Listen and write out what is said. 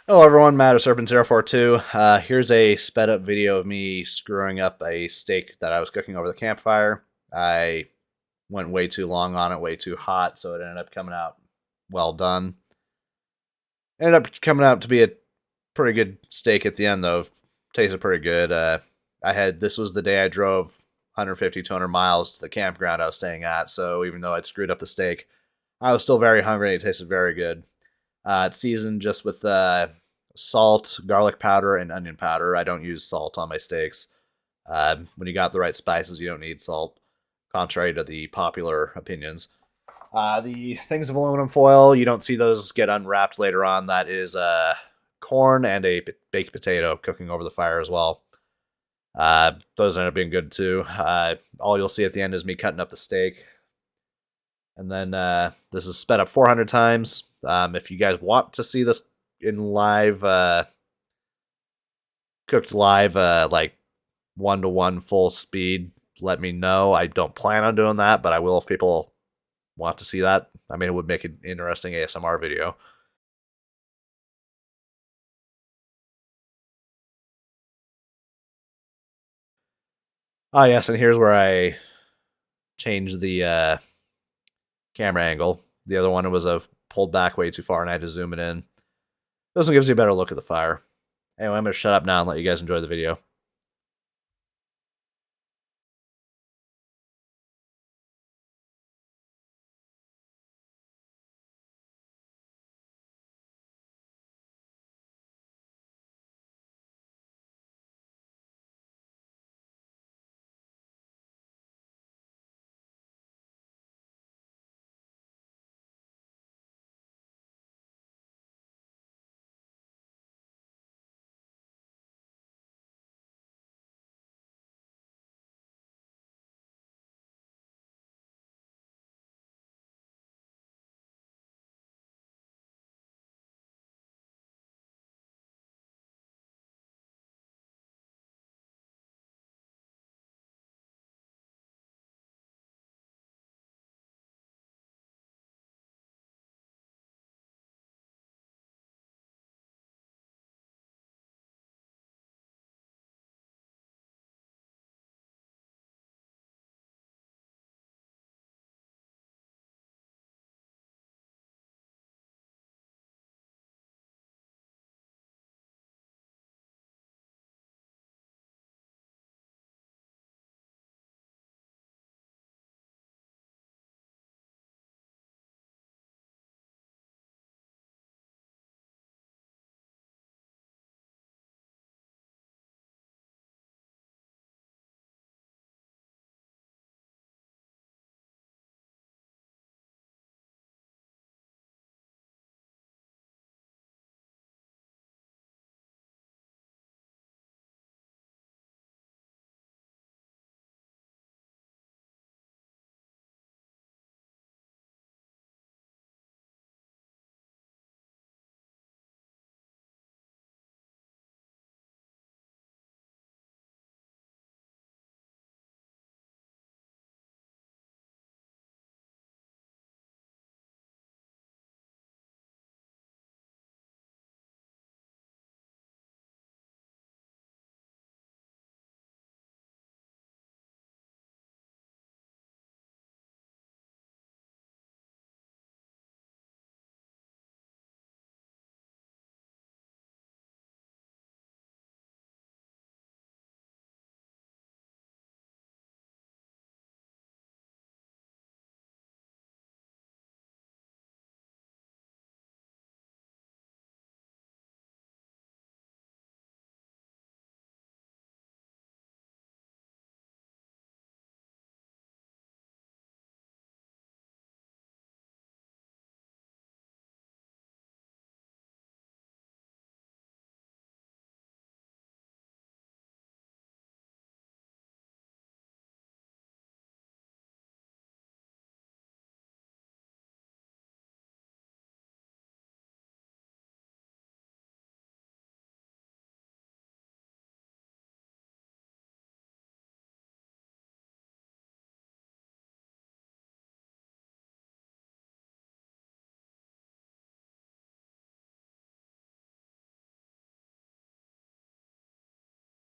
Hello everyone, Matt of Serpent 042. Here's a sped up video of me screwing up a steak that I was cooking over the campfire. I went way too long on it, way too hot, so it ended up coming out well done. Ended up coming out to be a pretty good steak at the end though. Tasted pretty good. This was the day I drove 150, 200 miles to the campground I was staying at, so even though I'd screwed up the steak, I was still very hungry and it tasted very good. It's seasoned just with salt, garlic powder, and onion powder. I don't use salt on my steaks. When you got the right spices, you don't need salt, contrary to the popular opinions. The things of aluminum foil, you don't see those get unwrapped later on. That is corn and a baked potato cooking over the fire as well. Those end up being good too. All you'll see at the end is me cutting up the steak. And then this is sped up 400 times. If you guys want to see this in live, cooked live, like 1-to-1 full speed, let me know. I don't plan on doing that, but I will if people want to see that. I mean, it would make an interesting ASMR video. Ah, yes, and here's where I changed the camera angle. The other one was pulled back way too far, and I had to zoom it in. This one gives you a better look at the fire. Anyway, I'm going to shut up now and let you guys enjoy the video.